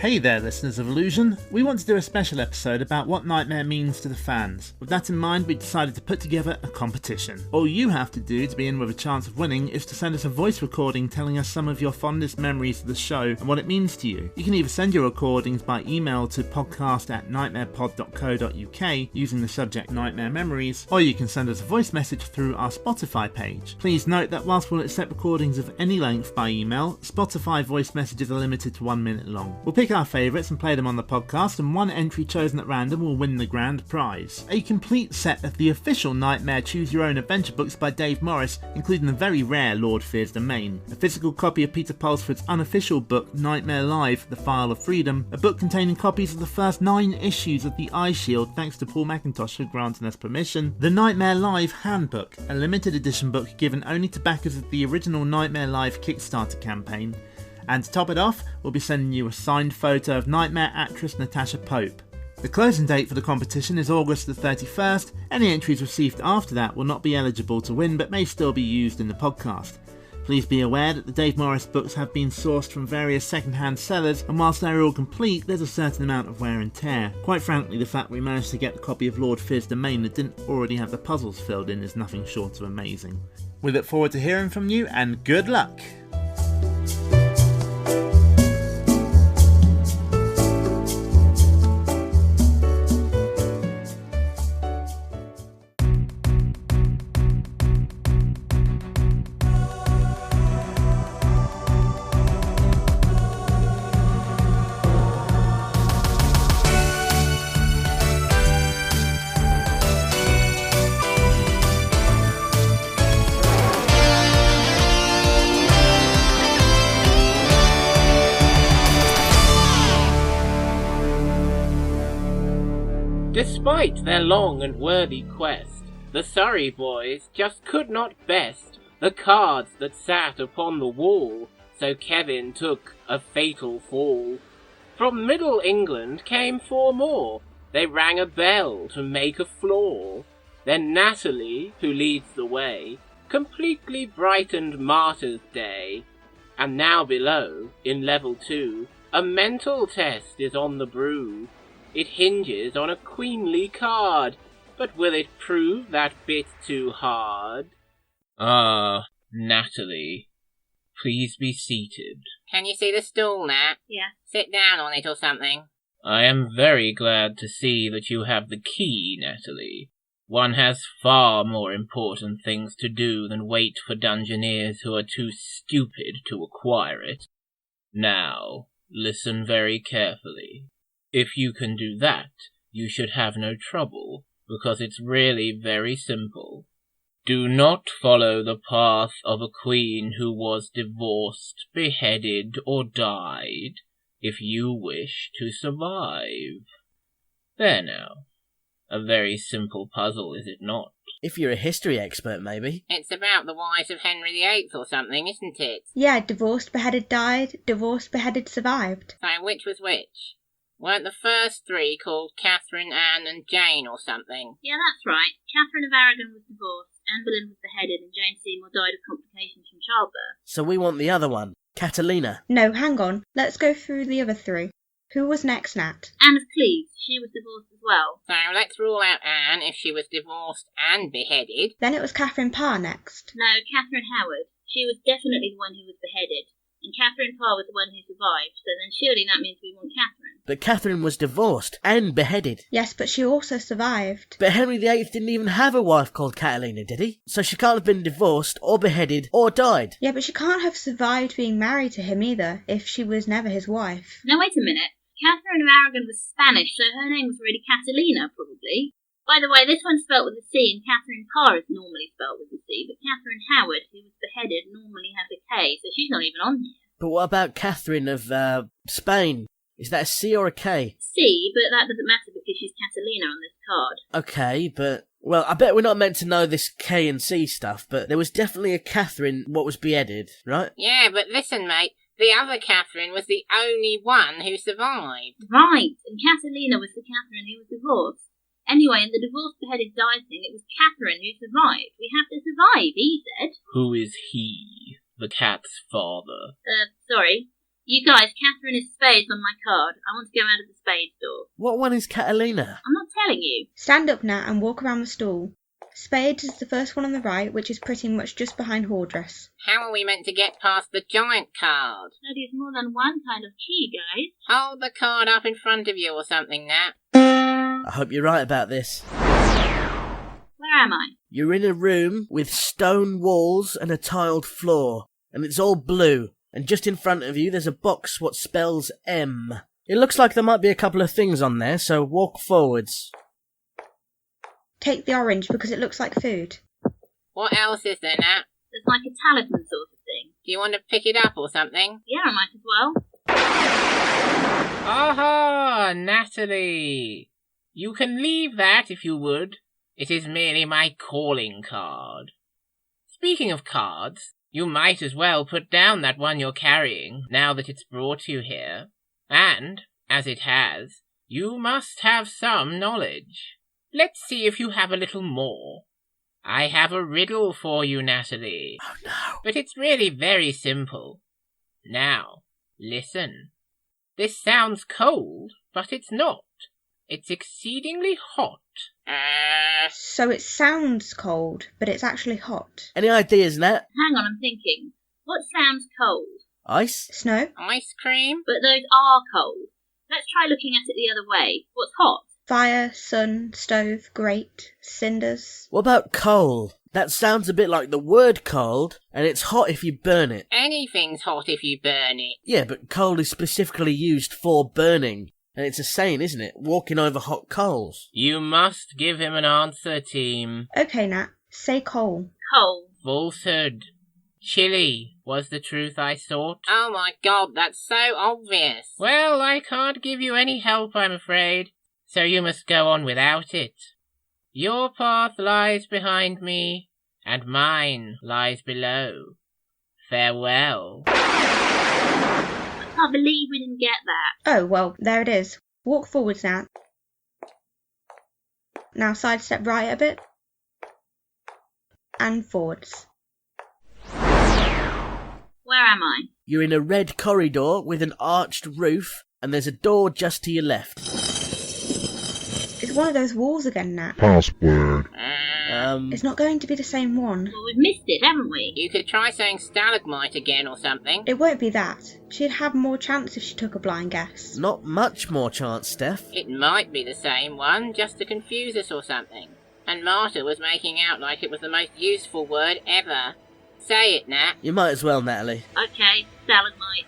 Hey there, listeners of Illusion. We want to do a special episode about what Knightmare means to the fans. With that in mind, we decided to put together a competition. All you have to do to be in with a chance of winning is to send us a voice recording telling us some of your fondest memories of the show and what it means to you. You can either send your recordings by email to podcast@nightmarepod.co.uk using the subject Knightmare Memories, or you can send us a voice message through our Spotify page. Please note that whilst we'll accept recordings of any length by email, Spotify voice messages are limited to 1 minute long. We'll pick our favourites and play them on the podcast, and one entry chosen at random will win the grand prize. A complete set of the official Knightmare Choose Your Own Adventure books by Dave Morris, including the very rare Lord Fears Domain, a physical copy of Peter Pulsford's unofficial book Knightmare Live, The File of Freedom, a book containing copies of the first 9 issues of the Eye Shield thanks to Paul McIntosh for granting us permission, the Knightmare Live Handbook, a limited edition book given only to backers of the original Knightmare Live Kickstarter campaign, and to top it off, we'll be sending you a signed photo of Knightmare actress Natasha Pope. The closing date for the competition is August the 31st. Any entries received after that will not be eligible to win but may still be used in the podcast. Please be aware that the Dave Morris books have been sourced from various second-hand sellers, and whilst they're all complete, there's a certain amount of wear and tear. Quite frankly, the fact we managed to get a copy of Lord Fear's Domain that didn't already have the puzzles filled in is nothing short of amazing. We look forward to hearing from you, and good luck! Despite their long and worthy quest, the Surrey boys just could not best the cards that sat upon the wall, so Kevin took a fatal fall. From Middle England came 4 more, they rang a bell to make a floor. Then Natalie, who leads the way, completely brightened Martyr's Day. And now below, in level 2, a mental test is on the brew. It hinges on a queenly card, but will it prove that bit too hard? Natalie, please be seated. Can you see the stool, Nat? Yeah. Sit down on it or something. I am very glad to see that you have the key, Natalie. One has far more important things to do than wait for dungeoneers who are too stupid to acquire it. Now, listen very carefully. If you can do that, you should have no trouble, because it's really very simple. Do not follow the path of a queen who was divorced, beheaded, or died, if you wish to survive. There now. A very simple puzzle, is it not? If you're a history expert, maybe. It's about the wives of Henry VIII or something, isn't it? Yeah, divorced, beheaded, died, divorced, beheaded, survived. So which was which? Weren't the first 3 called Catherine, Anne, and Jane or something? Yeah, that's right. Catherine of Aragon was divorced, Anne Boleyn was beheaded, and Jane Seymour died of complications from childbirth. So we want the other one, Catalina. No, hang on. Let's go through the other 3. Who was next, Nat? Anne of Cleves, she was divorced as well. So let's rule out Anne if she was divorced and beheaded. Then it was Catherine Parr next. No, Catherine Howard. She was definitely the one who was beheaded. And Catherine Parr was the one who survived, so then surely that means we want Catherine. But Catherine was divorced and beheaded. Yes, but she also survived. But Henry VIII didn't even have a wife called Catalina, did he? So she can't have been divorced, or beheaded, or died. Yeah, but she can't have survived being married to him either, if she was never his wife. Now wait a minute. Catherine of Aragon was Spanish, so her name was really Catalina, probably. By the way, this one's spelt with a C, and Catherine Parr is normally spelt with a C, but Catherine Howard, who was beheaded, normally has a K, so she's not even on here. But what about Catherine of Spain? Is that a C or a K? C, but that doesn't matter because she's Catalina on this card. Okay, but... Well, I bet we're not meant to know this K and C stuff, but there was definitely a Catherine what was beheaded, right? Yeah, but listen, mate. The other Catherine was the only one who survived. Right, and Catalina was the Catherine who was divorced. Anyway, in the divorced beheaded died thing, it was Catherine who survived. We have to survive, he said. Who is he? The cat's father. Sorry. You guys, Catherine is spades on my card. I want to go out of the spades door. What one is Catalina? I'm not telling you. Stand up, Nat, and walk around the stall. Spades is the first one on the right, which is pretty much just behind Hordriss. How are we meant to get past the giant card? That is more than one kind of key, guys. Hold the card up in front of you or something, Nat. I hope you're right about this. Where am I? You're in a room with stone walls and a tiled floor, and it's all blue. And just in front of you, there's a box what spells M. It looks like there might be a couple of things on there, so walk forwards. Take the orange because it looks like food. What else is there, Nat? There's like a talisman sort of thing. Do you want to pick it up or something? Yeah, I might as well. Aha, Natalie! You can leave that if you would. It is merely my calling card. Speaking of cards, you might as well put down that one you're carrying, now that it's brought you here. And, as it has, you must have some knowledge. Let's see if you have a little more. I have a riddle for you, Natalie. Oh no. But it's really very simple. Now, listen. This sounds cold, but it's not. It's exceedingly hot. So it sounds cold, but it's actually hot. Any ideas, Nat? Hang on, I'm thinking. What sounds cold? Ice? Snow? Ice cream? But those are cold. Let's try looking at it the other way. What's hot? Fire, sun, stove, grate, cinders. What about coal? That sounds a bit like the word cold, and it's hot if you burn it. Anything's hot if you burn it. Yeah, but coal is specifically used for burning. And it's a saying, isn't it? Walking over hot coals. You must give him an answer, team. Okay, Nat, say coal. Cold. Falsehood. Chilly was the truth I sought. Oh my god, that's so obvious. Well, I can't give you any help, I'm afraid, so you must go on without it. Your path lies behind me, and mine lies below. Farewell. I can't believe we didn't get that. Oh, well, there it is. Walk forwards, Nat. Now sidestep right a bit. And forwards. Where am I? You're in a red corridor with an arched roof, and there's a door just to your left. It's one of those walls again, Nat. Password. It's not going to be the same one. Well, we've missed it, haven't we? You could try saying stalagmite again or something. It won't be that. She'd have more chance if she took a blind guess. Not much more chance, Steph. It might be the same one, just to confuse us or something. And Marta was making out like it was the most useful word ever. Say it, Nat. You might as well, Natalie. Okay, stalagmite.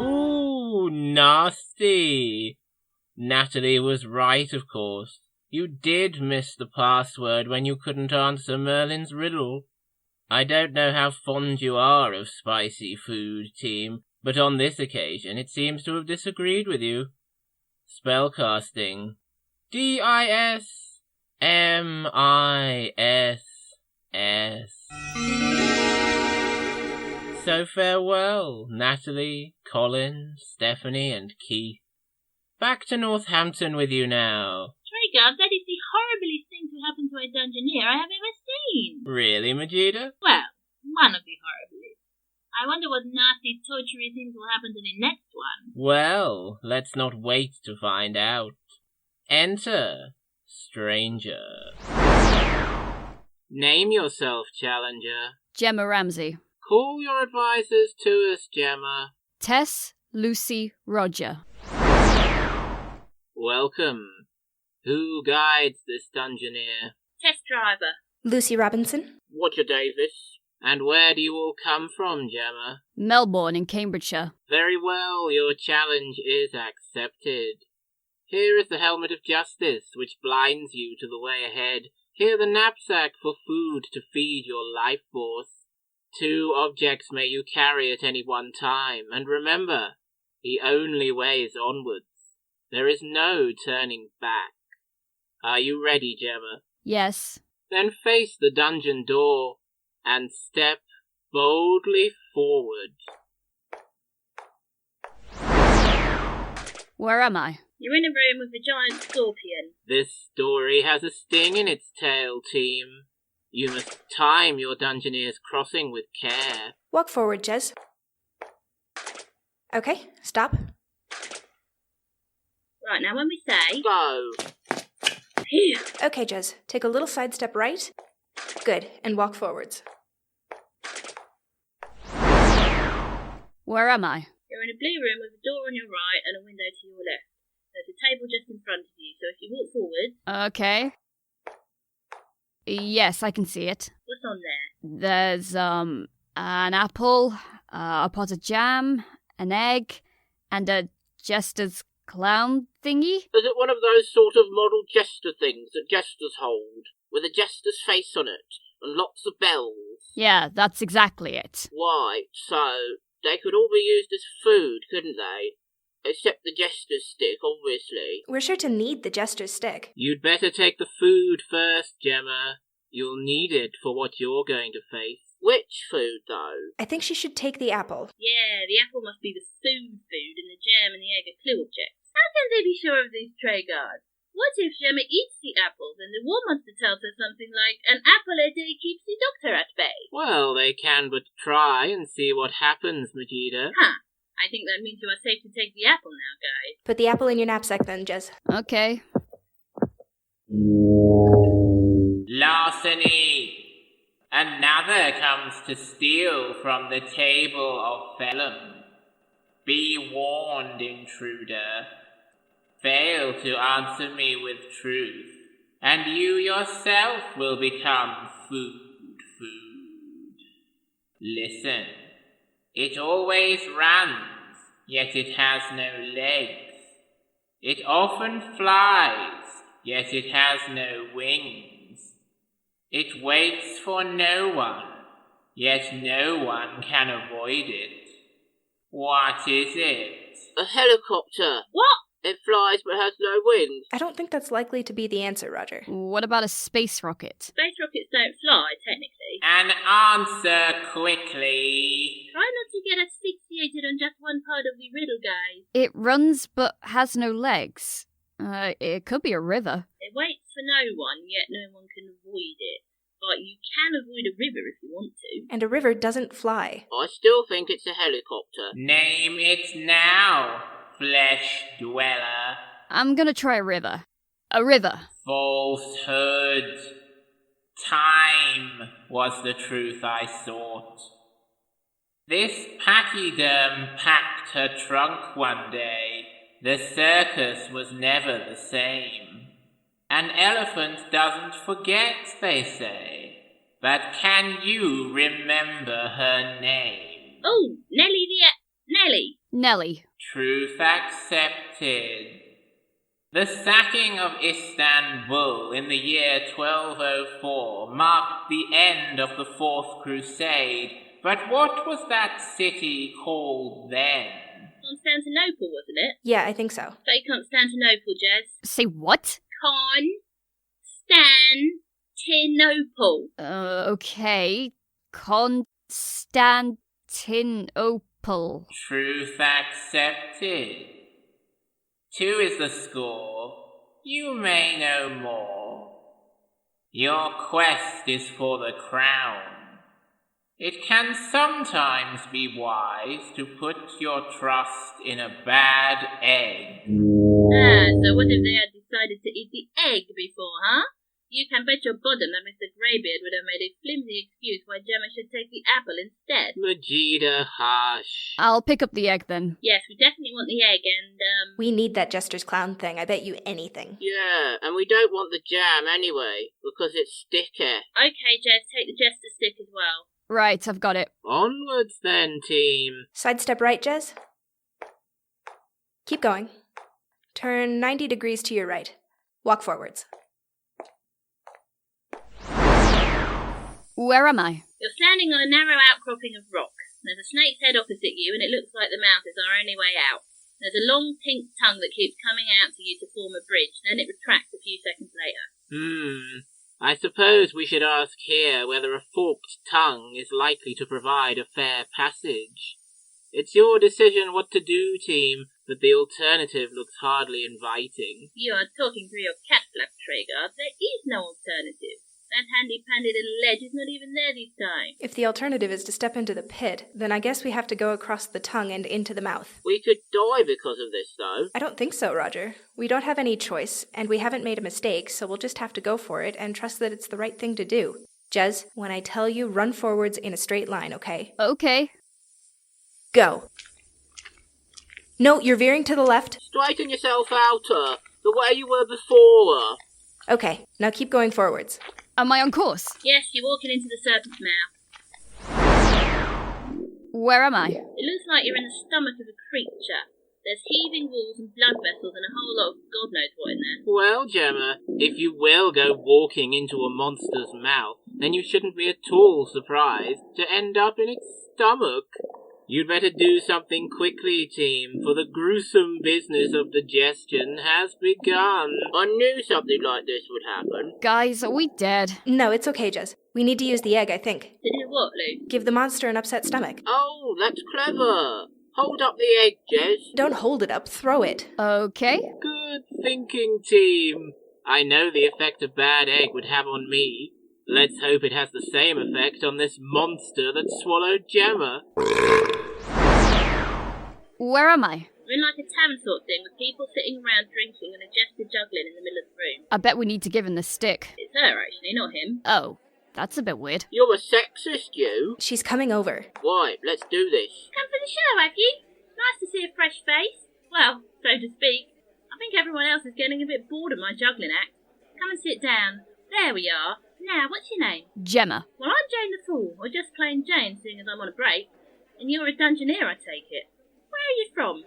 Ooh, nasty. Natalie was right, of course. You did miss the password when you couldn't answer Merlin's riddle. I don't know how fond you are of spicy food, team, but on this occasion it seems to have disagreed with you. Spellcasting. D-I-S-M-I-S-S. So farewell, Natalie, Colin, Stephanie, and Keith. Back to Northampton with you now. Treguard, that is the horriblest thing to happen to a dungeoneer I have ever seen. Really, Majida? Well, one of the horriblest. I wonder what nasty, tortury things will happen to the next one. Well, let's not wait to find out. Enter, stranger. Name yourself, challenger. Gemma Ramsey. Call your advisors to us, Gemma. Tess, Lucy, Roger. Welcome. Who guides this dungeoneer? Test driver. Lucy Robinson. Roger Davies. And where do you all come from, Gemma? Melbourne in Cambridgeshire. Very well, your challenge is accepted. Here is the helmet of justice, which blinds you to the way ahead. Here the knapsack for food to feed your life force. 2 objects may you carry at any one time, and remember, the only way is onwards. There is no turning back. Are you ready, Gemma? Yes. Then face the dungeon door and step boldly forward. Where am I? You're in a room with a giant scorpion. This story has a sting in its tail, team. You must time your dungeoneer's crossing with care. Walk forward, Jez. Okay, stop. Right, now when we say... Go. Phew. Okay, Jez, take a little sidestep right. Good, and walk forwards. Where am I? You're in a blue room with a door on your right and a window to your left. There's a table just in front of you, so if you walk forward... Okay. Yes, I can see it. What's on there? There's, an apple, a pot of jam, an egg, and a jester's clown thingy. Is it one of those sort of model jester things that jesters hold, with a jester's face on it, and lots of bells? Yeah, that's exactly it. Why, so, they could all be used as food, couldn't they? Except the jester's stick, obviously. We're sure to need the jester's stick. You'd better take the food first, Gemma. You'll need it for what you're going to face. Which food, though? I think she should take the apple. Yeah, the apple must be the food, and the jam and the egg are clue objects. How can they be sure of these Treguard? What if Gemma eats the apples and the war monster tells her something like, an apple a day keeps the doctor at bay? Well, they can but try and see what happens, Majida. Huh. I think that means you are safe to take the apple now, guys. Put the apple in your knapsack then, Jez. Okay. Larceny! Another comes to steal from the table of Phelheim. Be warned, intruder. Fail to answer me with truth, and you yourself will become food. Listen. It always runs, yet it has no legs. It often flies, yet it has no wings. It waits for no one, yet no one can avoid it. What is it? A helicopter. What? It flies but has no wings. I don't think that's likely to be the answer, Roger. What about a space rocket? Space rockets don't fly, technically. An answer quickly. Try not to get asphyxiated on just one part of the riddle, guys. It runs but has no legs. It could be a river. It waits for no one, yet no one can avoid it. But you can avoid a river if you want to. And a river doesn't fly. I still think it's a helicopter. Name it now, flesh dweller. I'm gonna try a river. A river. Falsehood. Time was the truth I sought. This pachyderm packed her trunk one day. The circus was never the same. An elephant doesn't forget, they say. But can you remember her name? Oh, Nellie. Nellie. Truth accepted. The sacking of Istanbul in the year 1204 marked the end of the Fourth Crusade, but what was that city called then? Constantinople, wasn't it? Yeah, I think so. Say Constantinople, Jez. Say what? Constantinople. Okay. Constantinople. Truth accepted. 2 is the score. You may know more. Your quest is for the crown. It can sometimes be wise to put your trust in a bad egg. So what if they had decided to eat the egg before, huh? You can bet your bottom that Mr. Greybeard would have made a flimsy excuse why Gemma should take the apple instead. Majida, hush. I'll pick up the egg then. Yes, we definitely want the egg, and, We need that jester's clown thing, I bet you anything. Yeah, and we don't want the jam anyway, because it's sticky. Okay, Jez, take the jester stick as well. Right, I've got it. Onwards then, team. Sidestep right, Jez. Keep going. Turn 90 degrees to your right. Walk forwards. Where am I? You're standing on a narrow outcropping of rock. There's a snake's head opposite you, and it looks like the mouth is our only way out. There's a long pink tongue that keeps coming out to you to form a bridge, then it retracts a few seconds later. I suppose we should ask here whether a forked tongue is likely to provide a fair passage. It's your decision what to do, team, but the alternative looks hardly inviting. You are talking through your cat flap, Treguard. There is no alternative. That handy-pandy little ledge is not even there this time. If the alternative is to step into the pit, then I guess we have to go across the tongue and into the mouth. We could die because of this, though. I don't think so, Roger. We don't have any choice, and we haven't made a mistake, so we'll just have to go for it and trust that it's the right thing to do. Jez, when I tell you, run forwards in a straight line, okay? Okay. Go. No, you're veering to the left. Straighten yourself out, the way you were before. Okay, now keep going forwards. Am I on course? Yes, you're walking into the serpent's mouth. Where am I? It looks like you're in the stomach of a creature. There's heaving walls and blood vessels and a whole lot of God knows what in there. Well, Gemma, if you will go walking into a monster's mouth, then you shouldn't be at all surprised to end up in its stomach. You'd better do something quickly, team, for the gruesome business of digestion has begun. I knew something like this would happen. Guys, are we dead? No, it's okay, Jez. We need to use the egg, I think. To do what, Lou? Give the monster an upset stomach. Oh, that's clever. Hold up the egg, Jez. Don't hold it up, throw it. Okay. Good thinking, team. I know the effect a bad egg would have on me. Let's hope it has the same effect on this monster that swallowed Gemma. Where am I? We're in like a tavern sort of thing with people sitting around drinking and a jester juggling in the middle of the room. I bet we need to give him the stick. It's her, actually, not him. Oh, that's a bit weird. You're a sexist, you. She's coming over. Right, let's do this. Come for the show, have you? Nice to see a fresh face. Well, so to speak. I think everyone else is getting a bit bored of my juggling act. Come and sit down. There we are. Now, what's your name? Gemma. Well, I'm Jane the Fool, or just plain Jane, seeing as I'm on a break. And you're a dungeoneer, I take it. Where are you from?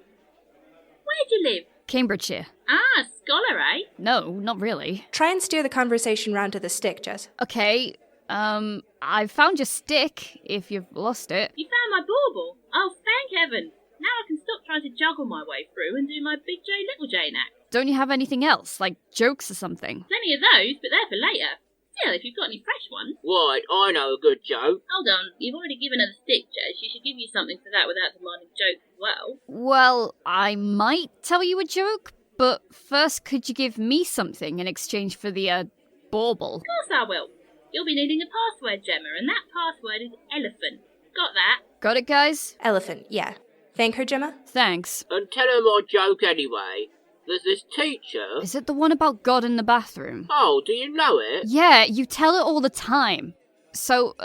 Where do you live? Cambridgeshire. Ah, scholar, eh? No, not really. Try and steer the conversation round to the stick, Jez. Okay, I found your stick, if you've lost it. You found my bauble? Oh, thank heaven. Now I can stop trying to juggle my way through and do my Big J, Little Jane act. Don't you have anything else, like jokes or something? Plenty of those, but they're for later. Still, if you've got any fresh ones. Right, I know a good joke. Hold on, you've already given her the stick, Jez. She should give you something for that without demanding jokes as well. Well, I might tell you a joke, but first could you give me something in exchange for the, bauble? Of course I will. You'll be needing a password, Gemma, and that password is elephant. Got that? Got it, guys? Elephant, yeah. Thank her, Gemma? Thanks. And tell her my joke anyway. There's this teacher... Is it the one about God in the bathroom? Oh, do you know it? Yeah, you tell it all the time. So,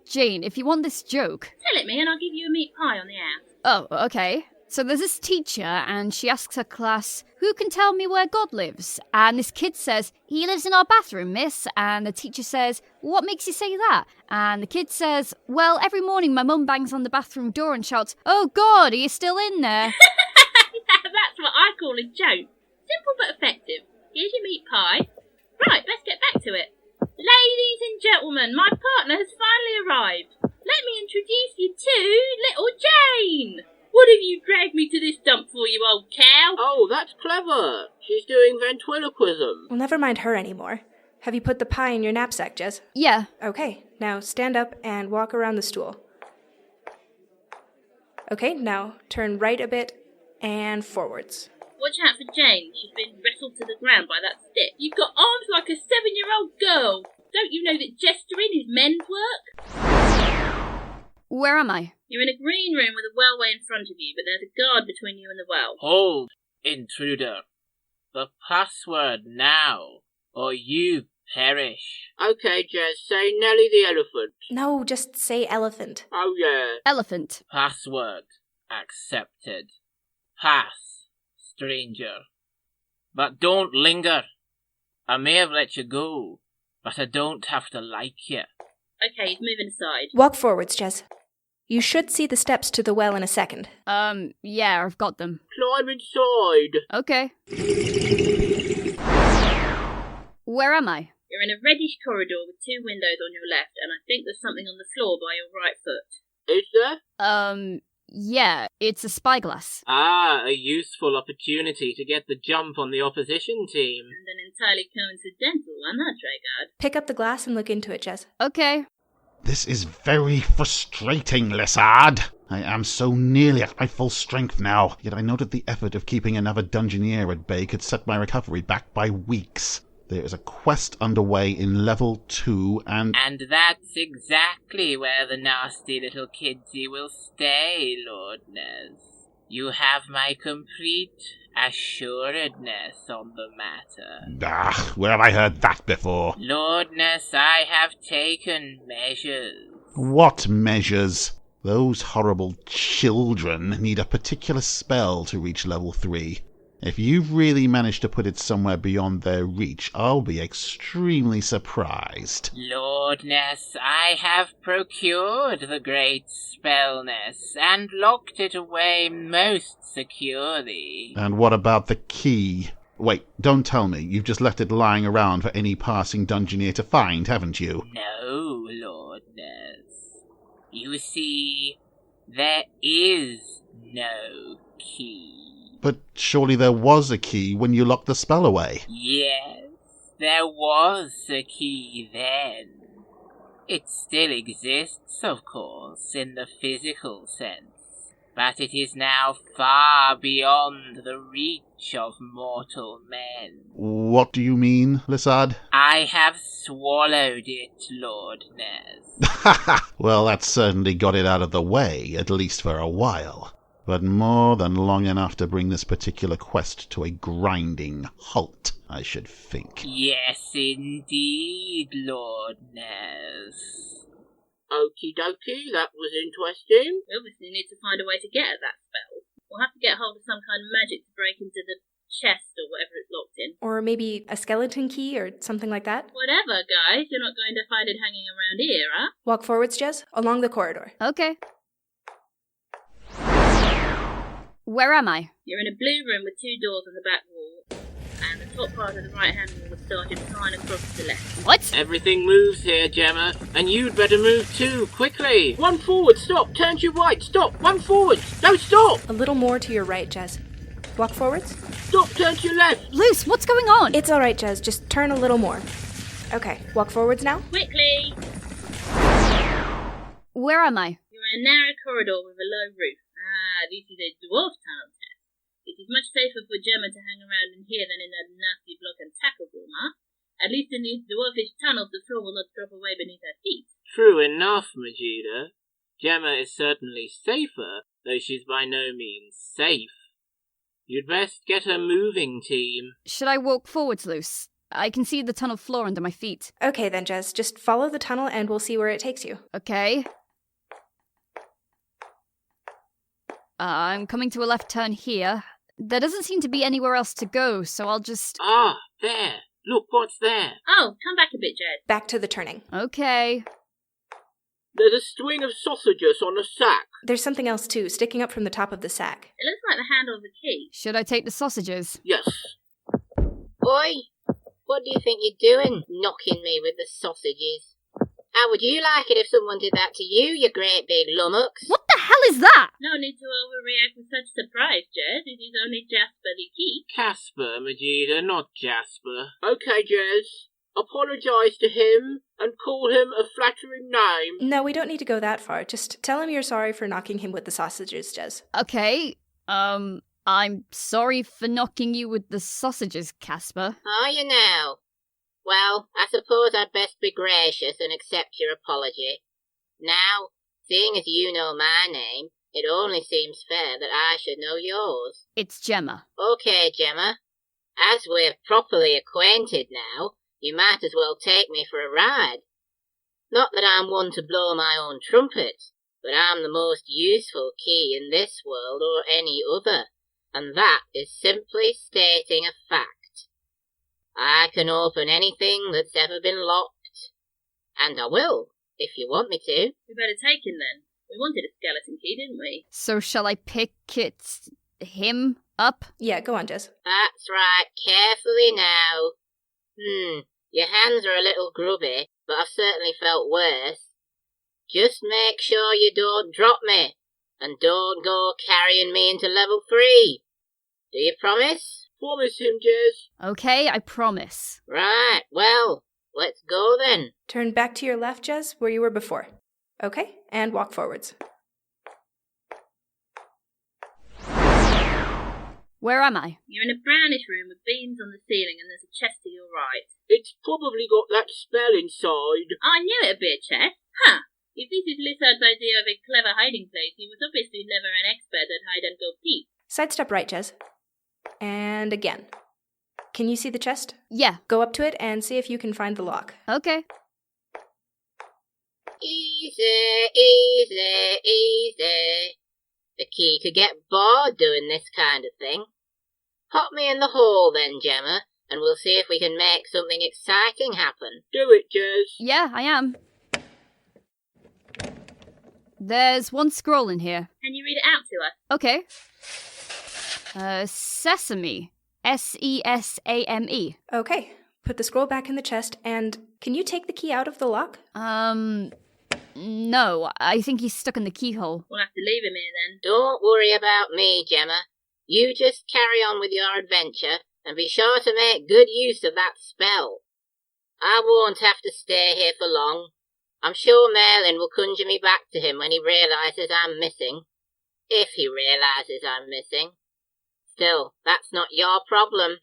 Jane, if you want this joke... Tell it me and I'll give you a meat pie on the house. Oh, okay. So there's this teacher, and she asks her class, who can tell me where God lives? And this kid says, he lives in our bathroom, miss. And the teacher says, what makes you say that? And the kid says, well, every morning my mum bangs on the bathroom door and shouts, oh God, are you still in there? That's what I call a joke. Simple but effective. Here's your meat pie. Right, let's get back to it. Ladies and gentlemen, my partner has finally arrived. Let me introduce you to Little Jane. What have you dragged me to this dump for, you old cow? Oh, that's clever. She's doing ventriloquism. Well, never mind her anymore. Have you put the pie in your knapsack, Jez? Yeah. Okay, now stand up and walk around the stool. Okay, now turn right a bit and forwards. Watch out for Jane. She's been wrestled to the ground by that stick. You've got arms like a 7-year-old girl. Don't you know that gesturing is men's work? Where am I? You're in a green room with a wellway in front of you, but there's a guard between you and the well. Hold, intruder. The password now, or you perish. Okay, Jez, say Nelly the elephant. No, just say elephant. Oh, yeah. Elephant. Password accepted. Pass, stranger. But don't linger. I may have let you go, but I don't have to like you. Okay, he's moving aside. Walk forwards, Jez. You should see the steps to the well in a second. Yeah, I've got them. Climb inside. Okay. Where am I? You're in a reddish corridor with 2 windows on your left, and I think there's something on the floor by your right foot. Is there? Yeah, it's a spyglass. Ah, a useful opportunity to get the jump on the opposition team. And an entirely coincidental one, huh, Treguard? Pick up the glass and look into it, Jez. Okay. This is very frustrating, Lissard. I am so nearly at my full strength now, yet I know that the effort of keeping another dungeoneer at bay could set my recovery back by weeks. There is a quest underway in level 2 and... And that's exactly where the nasty little kidsy will stay, Lord Ness. You have my complete assuredness on the matter. Where have I heard that before? Lord Ness, I have taken measures. What measures? Those horrible children need a particular spell to reach level 3. If you've really managed to put it somewhere beyond their reach, I'll be extremely surprised. Lord Ness, I have procured the great spellness and locked it away most securely. And what about the key? Wait, don't tell me. You've just left it lying around for any passing dungeoneer to find, haven't you? No, Lord Ness. You see, there is no key. But surely there was a key when you locked the spell away. Yes, there was a key then. It still exists, of course, in the physical sense, but it is now far beyond the reach of mortal men. What do you mean, Lissard? I have swallowed it, Lord Ness. Well, that certainly got it out of the way, at least for a while. But more than long enough to bring this particular quest to a grinding halt, I should think. Yes, indeed, Lord Ness. Okie dokie, that was interesting. We obviously need to find a way to get at that spell. We'll have to get hold of some kind of magic to break into the chest or whatever it's locked in. Or maybe a skeleton key or something like that. Whatever, guys. You're not going to find it hanging around here, huh? Walk forwards, Jez, along the corridor. Okay. Where am I? You're in a blue room with 2 doors on the back wall, and the top part of the right-hand wall is started flying across to the left. What? Everything moves here, Gemma, and you'd better move too, quickly. One forward, stop, turn to your right, stop, one forward, no, stop! A little more to your right, Jez. Walk forwards. Stop, turn to your left. Luce, what's going on? It's alright, Jez, just turn a little more. Okay, walk forwards now. Quickly! Where am I? You're in a narrow corridor with a low roof. This is a dwarf tunnel test. It is much safer for Gemma to hang around in here than in that nasty block and tackle room, huh? At least in these dwarfish tunnels, the floor will not drop away beneath her feet. True enough, Majida. Gemma is certainly safer, though she's by no means safe. You'd best get her moving, team. Should I walk forwards, Luce? I can see the tunnel floor under my feet. Okay then, Jez, just follow the tunnel and we'll see where it takes you. Okay. I'm coming to a left turn here. There doesn't seem to be anywhere else to go, so I'll just... Ah, there. Look what's there. Oh, come back a bit, Jed. Back to the turning. Okay. There's a string of sausages on a sack. There's something else too, sticking up from the top of the sack. It looks like the handle of the key. Should I take the sausages? Yes. Oi, what do you think you're doing, knocking me with the sausages? How would you like it if someone did that to you, you great big lummox? What the hell is that? No need to overreact with such surprise, Jed. It is only Jasper the key. Casper, Majida, not Jasper. Okay, Jez. Apologise to him and call him a flattering name. No, we don't need to go that far. Just tell him you're sorry for knocking him with the sausages, Jez. Okay, I'm sorry for knocking you with the sausages, Casper. Are you now? Well, I suppose I'd best be gracious and accept your apology. Now, seeing as you know my name, it only seems fair that I should know yours. It's Gemma. Okay, Gemma. As we're properly acquainted now, you might as well take me for a ride. Not that I'm one to blow my own trumpet, but I'm the most useful key in this world or any other, and that is simply stating a fact. I can open anything that's ever been locked. And I will, if you want me to. We better take him then. We wanted a skeleton key, didn't we? So shall I pick him up? Yeah, go on, Jez. That's right, carefully now. Your hands are a little grubby, but I've certainly felt worse. Just make sure you don't drop me, and don't go carrying me into level 3. Do you promise? Promise him, Jez. Okay, I promise. Right, well, let's go then. Turn back to your left, Jez, where you were before. Okay, and walk forwards. Where am I? You're in a brownish room with beams on the ceiling and there's a chest to your right. It's probably got that spell inside. I knew it'd be a chest. Huh. If this is Lissard's idea of a clever hiding place, he was obviously never an expert at hide-and-go-peek. Sidestep right, Jez. And again. Can you see the chest? Yeah. Go up to it and see if you can find the lock. Okay. Easy, easy, easy. The key could get bored doing this kind of thing. Pop me in the hole then, Gemma, and we'll see if we can make something exciting happen. Do it, Jez. Yeah, I am. There's one scroll in here. Can you read it out to us? Okay. Sesame. S-E-S-A-M-E. Okay. Put the scroll back in the chest, and can you take the key out of the lock? No. I think he's stuck in the keyhole. We'll have to leave him here then. Don't worry about me, Gemma. You just carry on with your adventure, and be sure to make good use of that spell. I won't have to stay here for long. I'm sure Merlin will conjure me back to him when he realises I'm missing. If he realises I'm missing. Still, that's not your problem.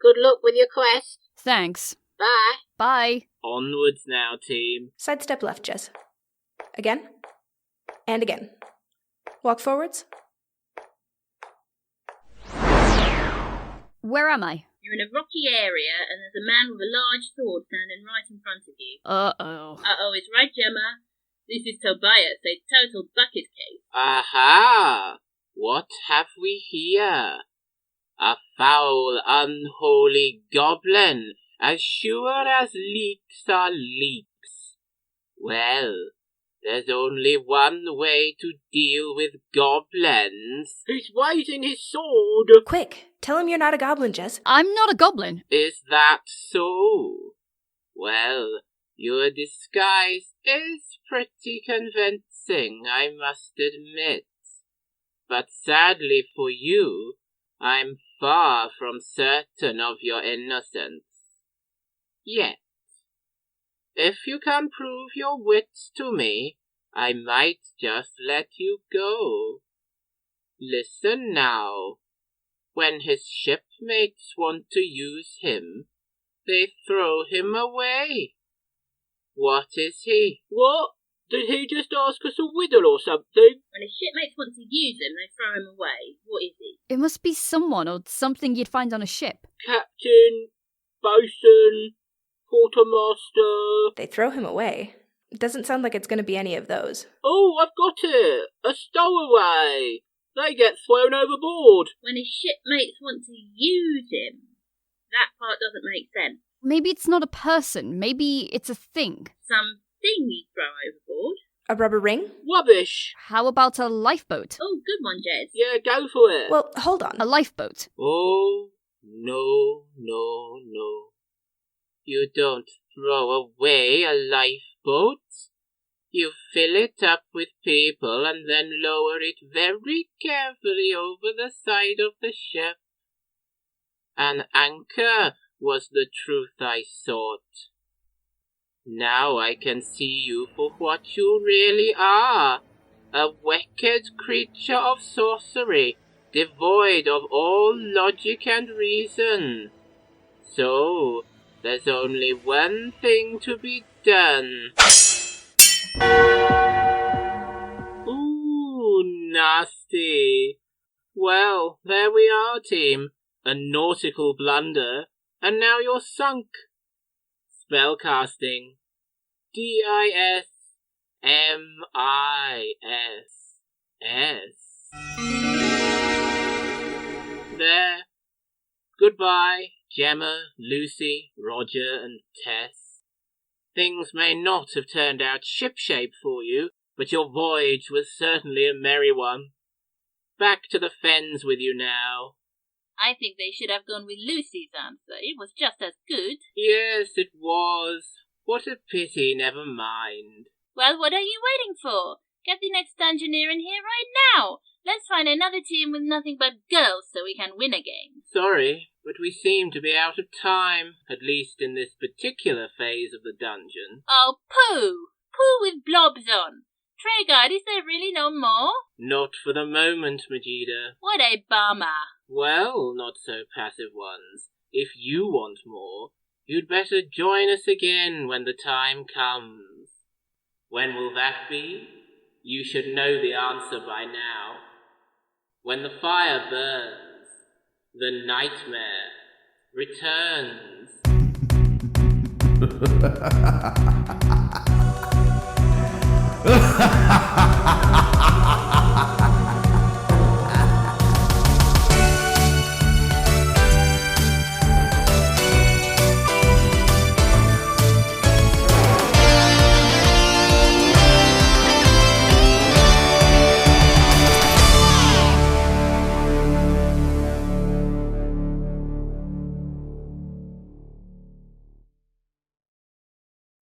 Good luck with your quest. Thanks. Bye. Bye. Onwards now, team. Sidestep left, Jez. Again. And again. Walk forwards. Where am I? You're in a rocky area, and there's a man with a large sword standing right in front of you. Uh-oh. Uh-oh is right, Gemma. This is Tobias, a total bucket case. Aha! What have we here? A foul, unholy goblin, as sure as leeks are leeks. Well, there's only one way to deal with goblins. He's waving his sword. Quick! Tell him you're not a goblin, Jez. I'm not a goblin. Is that so? Well, your disguise is pretty convincing, I must admit. But sadly for you, I'm far from certain of your innocence. Yet, if you can prove your wits to me, I might just let you go. Listen now. When his shipmates want to use him, they throw him away. What is he? What? Did he just ask us a riddle or something? When his shipmates want to use him, they throw him away. What is he? It must be someone or something you'd find on a ship. Captain, bosun, quartermaster. They throw him away. It doesn't sound like it's going to be any of those. Oh, I've got it. A stowaway. They get thrown overboard. When his shipmates want to use him. That part doesn't make sense. Maybe it's not a person. Maybe it's a thing. Some thing you throw overboard. A rubber ring? Rubbish. How about a lifeboat? Oh, good one, Jez. Yeah, go for it. Well, hold on. A lifeboat. Oh, no. You don't throw away a lifeboat. You fill it up with people and then lower it very carefully over the side of the ship. An anchor was the truth I sought. Now I can see you for what you really are, a wicked creature of sorcery, devoid of all logic and reason. So, there's only one thing to be done. Ooh, nasty. Well, there we are, team. A nautical blunder, and now you're sunk. Spellcasting. D-I-S-M-I-S-S. There. Goodbye, Gemma, Lucy, Roger, and Tess. Things may not have turned out shipshape for you, but your voyage was certainly a merry one. Back to the fens with you now. I think they should have gone with Lucy's answer. It was just as good. Yes, it was. What a pity, never mind. Well, what are you waiting for? Get the next Dungeoneer in here right now. Let's find another team with nothing but girls so we can win a game. Sorry, but we seem to be out of time, at least in this particular phase of the dungeon. Oh, pooh! Pooh with blobs on. Treguard, is there really no more? Not for the moment, Majida. What a bummer. Well, not so passive ones, if you want more, you'd better join us again when the time comes. When will that be? You should know the answer by now. When the fire burns, the Knightmare returns. Ha ha ha!